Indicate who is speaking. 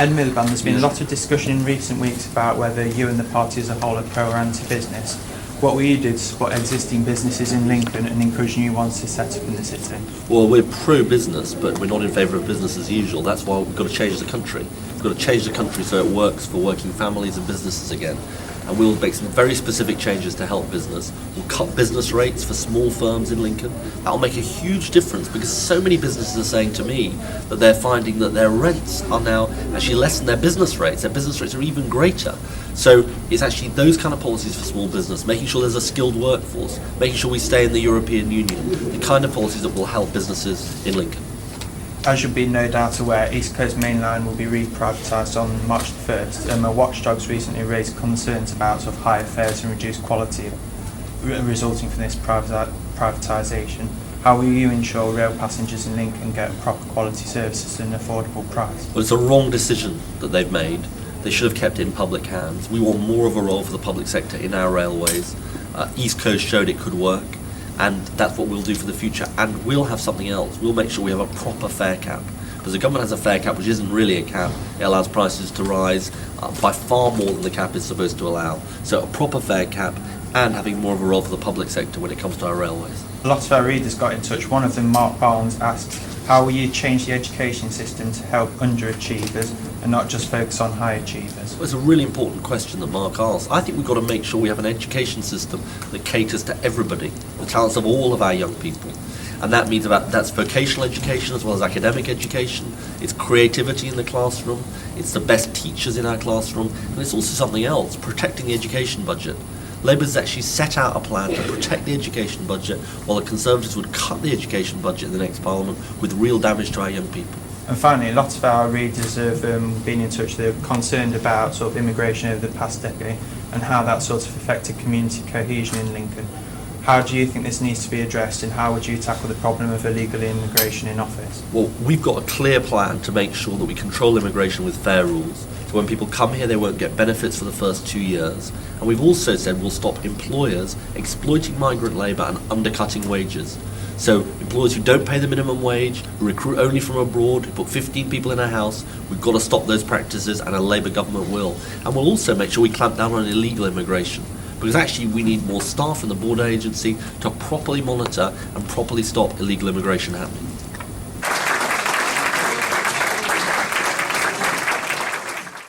Speaker 1: Ed Miliband, there's been a lot of discussion in recent weeks about whether you and the party as a whole are pro or anti-business. What will you do to support existing businesses in Lincoln and encourage new ones to set up in the city?
Speaker 2: Well, we're pro-business, but we're not in favour of business as usual. That's why we've got to change the country. We've got to change the country so it works for working families and businesses again. And we'll make some very specific changes to help business. We'll cut business rates for small firms in Lincoln. That'll make a huge difference because so many businesses are saying to me that they're finding that their rents are now actually less than their business rates. Their business rates are even greater. So it's actually those kind of policies for small business, making sure there's a skilled workforce, making sure we stay in the European Union, the kind of policies that will help businesses in Lincoln.
Speaker 1: As you'll be no doubt aware, East Coast Main Line will be reprivatised on March the 1st, and the watchdogs recently raised concerns about higher fares and reduced quality resulting from this privatisation. How will you ensure rail passengers in Lincoln get proper quality services at an affordable price?
Speaker 2: Well, it's a wrong decision that they've made. They should have kept it in public hands. We want more of a role for the public sector in our railways. East Coast showed it could work. And that's what we'll do for the future. And we'll have something else. We'll make sure we have a proper fare cap. Because the government has a fare cap which isn't really a cap. It allows prices to rise by far more than the cap is supposed to allow. So a proper fare cap and having more of a role for the public sector when it comes to our railways.
Speaker 1: A lot of our readers got in touch. One of them, Mark Barnes, asked, how will you change the education system to help underachievers and not just focus on high achievers?
Speaker 2: Well, it's a really important question that Mark asked. I think we've got to make sure we have an education system that caters to everybody, the talents of all of our young people. And that means that's vocational education as well as academic education. It's creativity in the classroom. It's the best teachers in our classroom. And it's also something else, protecting the education budget. Labour's actually set out a plan to protect the education budget, while the Conservatives would cut the education budget in the next Parliament with real damage to our young people.
Speaker 1: And finally, lots of our readers have been in touch. They're concerned about immigration over the past decade and how that affected community cohesion in Lincoln. How do you think this needs to be addressed, and how would you tackle the problem of illegal immigration in office?
Speaker 2: Well, we've got a clear plan to make sure that we control immigration with fair rules. So when people come here, they won't get benefits for the first 2 years. And we've also said we'll stop employers exploiting migrant labour and undercutting wages. So employers who don't pay the minimum wage, who recruit only from abroad, who put 15 people in a house, we've got to stop those practices, and a Labour government will. And we'll also make sure we clamp down on illegal immigration. Because actually we need more staff in the border agency to properly monitor and properly stop illegal immigration happening.